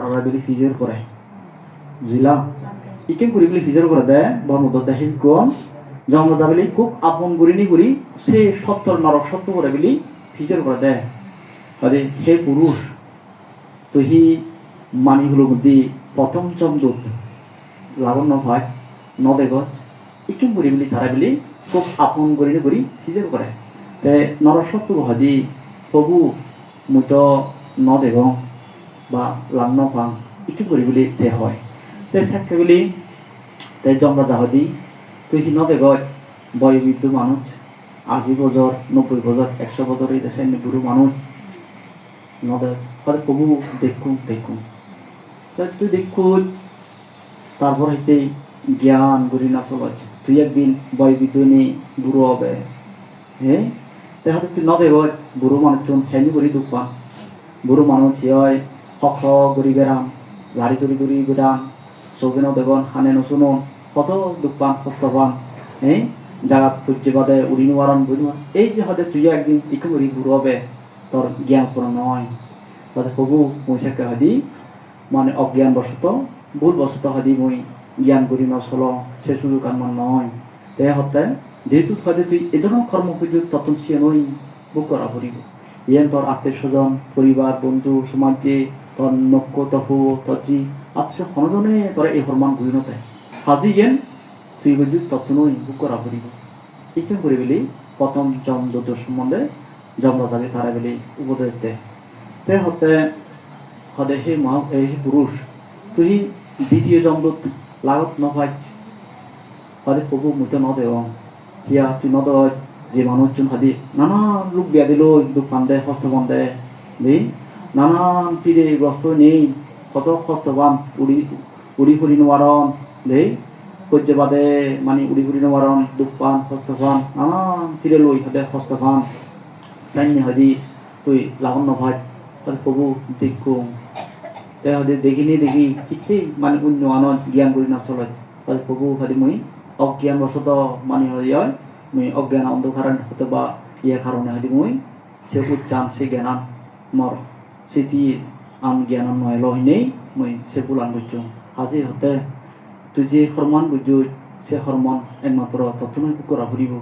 তারা বলি ফিজের করে বুঝলা ইকেন করি বলি ফিজের করে দেয় বর্মদ দেখি কোন জমরা বলি খুব আপন করিনি করি সে সত্তর নরক সত্য করে বলি ফিজের করে দেয় আরে হে পুরুষ তুই মানিগুলোর মধ্যে প্রথম চমদূত লাবণ্য হয় নদে গছ ইকেন করি বলি তারা বলি খুব আপন করিনি করি ফিজের করে তে নরক সত্য হাজি প্রভু মুই তো নদে গং বা লান্ন ফাং ইকেন করি বলি তে হয় তে সাক্ষে বলি তে জমরা জাহাদি তুই নদে গছ বয়োবৃদ্ধ মানুষ ৮০ বছর ৯০ বছর ১০০ বছর এই দেশের বুড়ো মানুষ নদে হয়তো কবু দেখুন তুই দেখুন তারপর হইতে জ্ঞান করি না চল তুই একদিন বয়োবৃদ্ধ নেই বুড়ো হবে হ্যাঁ তাহলে তুই নদে গছ বুড়ো মানুষজন ফ্যানি করি দুঃখ পান বুড়ো মানুষ হয় হক করি বেড়াম লাড়ি করি বেড়াম চৌকে নদেগন হানে নশুনো কত দুঃখ পান কষ্ট পান হ্যাঁ জায়গা পুজ্যে বাদে উড়ি নোয়ারণ বুড়ি এই যে হয়তো তুই একদিন ইকে করি বুড়ো হবে তোর জ্ঞান পুরো নয় তাদের প্রভু পৌঁছাকে হদি মানে অজ্ঞান বশত ভুল বশত হদি মই জ্ঞান করি নচল সে সুযোগ আমার নয় তে হতে যেহেতু হয়তো তুই এ ধরনের কর্ম পুজো ততন সে নই বুক করা পড়িব ইয়েন তোর আত্মীয় স্বজন পরিবার বন্ধু সমাজে তোর নক্ষ তপু তোর জি আত্মীয় সনজনে তোরা এই হরমান ঘুরি নতে হাজি ইয়েন তুই বুঝি তত্ত্ব নই বুক করা পড়িব এইখানে করে বলি প্রথম জমদূত সম্বন্ধে জমরা যাবে তারা বলি উপদেশ দেয় তে হতে হদে হে পুরুষ তুই দ্বিতীয় জমদূত লাগত নভাই হদে প্রভু মুতে নদেও হিয়া তুই নদ যে মানুষজন হাদি নানান লোক বিয়া দিল দুঃখ পান দেয় হস্ত পান দেয় দেই নানান পিড়ে গ্রস্ত নেই কত হস্তবান উড়ি ফুরি নোয়ারণ দেই পর্যে বাদে মানে উড়ি ফুরি নোয়ারণ দুঃখ পান হস্ত পান নানান পিড়ে লই হাদে হস্ত পান সাইন্য হাদি তুই লাবণ্য ভাই তাহলে প্রভু দেখো তাহলে দেখিনি দেখি ঠিকই মানে অন্য আনন্দ জ্ঞান করি না চলে তাহলে প্রভু হাদি মই অজ্ঞান বশত মানে হয় মই অজ্ঞান অন্ধকার হতে বা ইয়ে কারণে হয়তো মই সে উচ্চান সে জ্ঞান মর স্মৃতি আন জ্ঞান নয় লয় নেই মই সে পুলান বুঝছো আজি হতে তুই যে হরমান বুঝছো সে হরমান একমাত্র তত্ত্বনই করা ফুরিব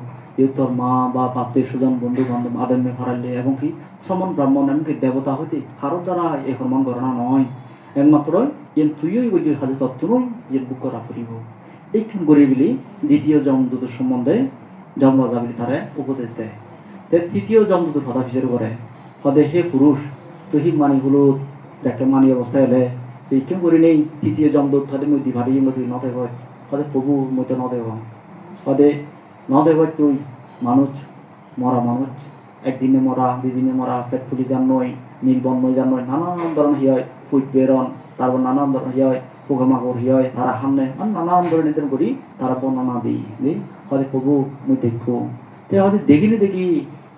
এই তোর মা বা আত্মীয় স্বজন বন্ধু বান্ধব আদমে হারাইলে এবং কি শ্রমণ ব্রাহ্মণ এমনকি দেবতা হইতে কারো দ্বারা এই হরমান গণনা নয় একমাত্র ইয়েন তুইই বুঝছো হাজে তত্ত্বনই ইয়ের বুক করা ফুরিব এইখান করে বলি দ্বিতীয় জমদূত সম্বন্ধে জমরা যাবি তারে উপদেশ দেয় তৃতীয় জমদূতের কথা বিচার করে হদে হে পুরুষ তুই মানিগুলো দেখে মানি অবস্থায় এলে তুই কেউ করি নেই তৃতীয় জমদূত হদে মই দিভারি মধ্যে নদে হয় হদে প্রভু মধ্যে নদে হদে নদে হয় তুই মানুষ মরা মানুষ একদিনে মরা দুদিনে মরা পেট ফুলি যান নয় নীলবর্ণ যান নয় নানান ধরনের হিয় ফুট বেরন তারপর নানান ধরনের হিয় পোকামাকড় হিয় তারা হামনে নানান ধরনের করি তারা বর্ণনা দিই হদে প্রভু মই দেখো তে হদে দেখিনি দেখি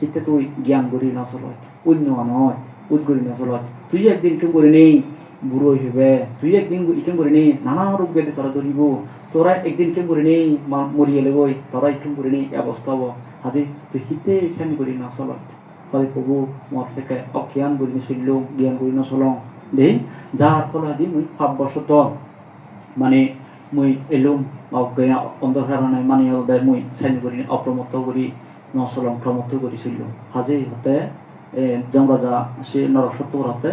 এটা তুই জ্ঞান করি না চলত অন্য নয় উদ্গরি না চলত তুই একদিন কেউ করে নেই বুড়ো হইবে তুই একদিন ইকেম করে নেই নানা রোগ ব্যাধি তোরা ধরিব তোরা একদিন কেউ করে নেই মরিয়ে লেবই তোরা ইকেম করে নেই অবস্থা হব হাতে তুই হিতে ইচ্ছানি করি না চলত হলে প্রভু মর থেকে অজ্ঞান করি চলল জ্ঞান করি না চল দে যার ফলে আদি মুই ভাববশত মানে মুই এলুম অজ্ঞান অন্ধকারণে মানে মুই চাইনি করি অপ্রমত্ত করি নচলং ক্রমত্ব করেছিল হাজে হতে জমরা যা সে নরসত্তর হতে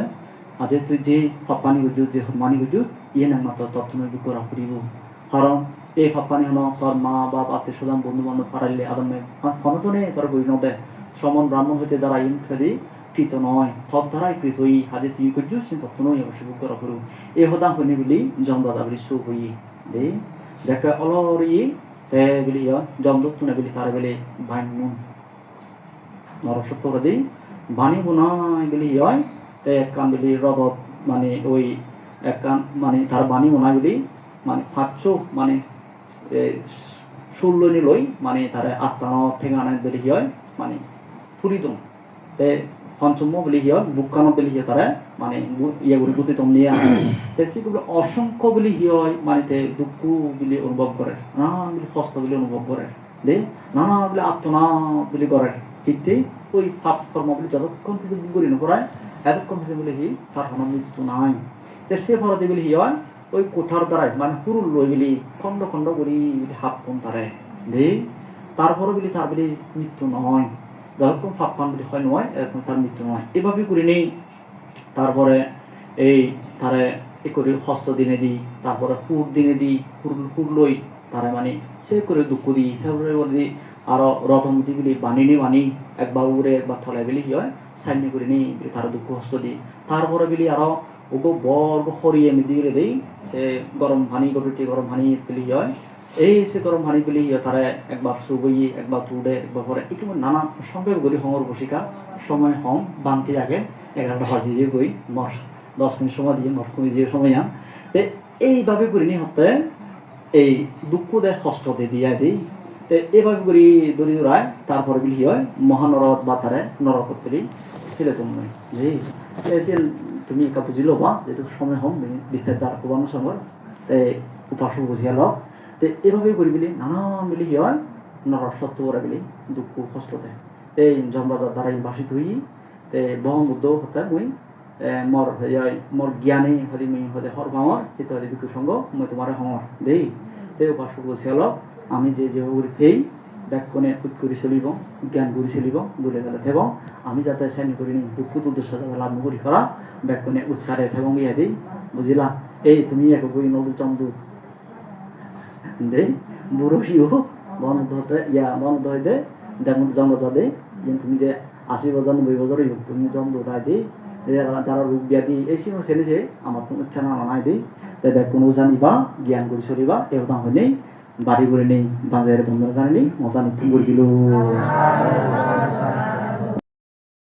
আজে তুই যে ফাপানি গুজু যে মানি গুজু ইয়ে একমাত্র তত্ত্বনৈবিক করা ফুরিব কারণ এই ফাপানি হল তোর মা বাপ আত্মীয় স্বজন বন্ধু বান্ধব হারাইলে আদমে ক্ষমতনে তোর বই নদে শ্রমণ ব্রাহ্মণ হইতে দ্বারা ইন খেদি কৃত নয় তৎ দ্বারাই কৃত হই হাজে তুই গুজু সে তত্ত্বনই অবশ্যই বুক করা ফুরু এই হদাম হইনি বলি জমরা যা বলি সু হই দে দেখে অলরি তে বলি জমদূত তুনে বলি তার বলে ভাইনুন নরসত্তর দি বাণী বোনাই বলি হয় তে একখান বলি রদত মানে ওই একখান মানে তার বাণী বোনাই বলি মানে 500 মানে 16 লই মানে তার আত্মা ঠেঙানে বলি হয় মানে ফুরিদম তে পঞ্চম বলি হয় বুকানো বলি হয় তারা মানে ইয়ে গুলি গুতি তম নিয়ে তে সেগুলো অসংখ্য বলি হয় মানে তে দুঃখ বলি অনুভব করে নানা বলি কষ্ট বলি অনুভব করে দে নানা বলে আত্মনা বলি করে কিন্তু ওই পাপ কর্ম বলি যতক্ষণ থেকে করি নকরায় এতক্ষণ থেকে বলে তার কোনো মৃত্যু নাই তে সে ফলতে বলি হয় ওই কোঠার দ্বারাই মানে হুরুল লই বলি খণ্ড খণ্ড করি হাফ কম তারে দেই তারপরে বলি তার বলি মৃত্যু নয় যখন ফাপ্পান বলি হয় নয় এরকম তার মৃত্যু নয় এভাবে করে নেই তারপরে এই তারে এ করে হস্ত দিনে দিই তারপরে হুর দিনে দিই হুর লই তারে মানে সে করে দুঃখ দিই সে করে দিই আরো রথমতি বলি বানিনি বানি একবার উড়ে একবার থলে বলি কি হয় সাইনি করে নিই তার দুঃখ হস্ত দিই তারপরে বলি আরো ওগো বর্গ হরিয়ে মিদি বলে দিই সে গরম ভানি গরুটি গরম ভানি পেলি হয় এই সে গরম ভানি পেলি তারা একবার সুবই একবার তুড়ে একবার পরে এই কেমন নানা সংক্ষেপ করি হঙর বসিকা সময় হং বানতে আগে 11টা বাজিয়ে গই 10 মিনিট সময় দিয়ে মঠ কমে দিয়ে সময় আন তো এইভাবে করি নি হতে এই দুঃখ দেয় হস্ত দিয়ে দিয়া দিই তো এইভাবে করি দড়ি দৌড়ায় তারপরে বলি হয় মহানরদ বা তারে নরকত পেলি ফেলে তুমি যে তুমি একা বুঝিল বা যেহেতু সময় হম বিস্তারিত আর কোবানো সঙ্গর তাই উপাসক বুঝিয়া লওক তো এভাবে করি বলি নানান বলি কি হয় নরক সত্য করে বলি দুঃখ কষ্ট দেয় এই জমরাজার দ্বারাই বাসিত হই তে ব্রহ্মবুদ্ধ হতে মুই মোর জ্ঞানে হলি মুই হলে হর ভাঙর সেইটো হলে বিকু সঙ্গ মই তোমার হঙর দেই তে উপাসক বুঝিয়া লওক আমি যে যে করি থেই ব্যাকরণে উৎ করে চলিব জ্ঞান করে চলিব দূরে গেলে থেব আমি যাতে শ্রেণী করি নি দুঃখ দুর্দশা যাতে লাভ করি করা ব্যাকরণে উৎসারে থেব ইয়া দিই বুঝিলা এই তুমি এক বই নদী চন্দু দেই বুড়ো শিও বন্ধ হতে বন্ধ হইতে যেমন জন্ম দে তুমি যে 80 বছর 90 বছরই হোক তুমি জন্ম দায় দিই যারা রোগ ব্যাধি এই সময় ছেলেছে আমার তো ইচ্ছা না মানাই দিই তাই কোনো জানিবা জ্ঞান করে চলিবা এও দাম হইলেই বাড়ি করে নেই বাজারের বন্ধ জানি মজা নিত্যম করে দিল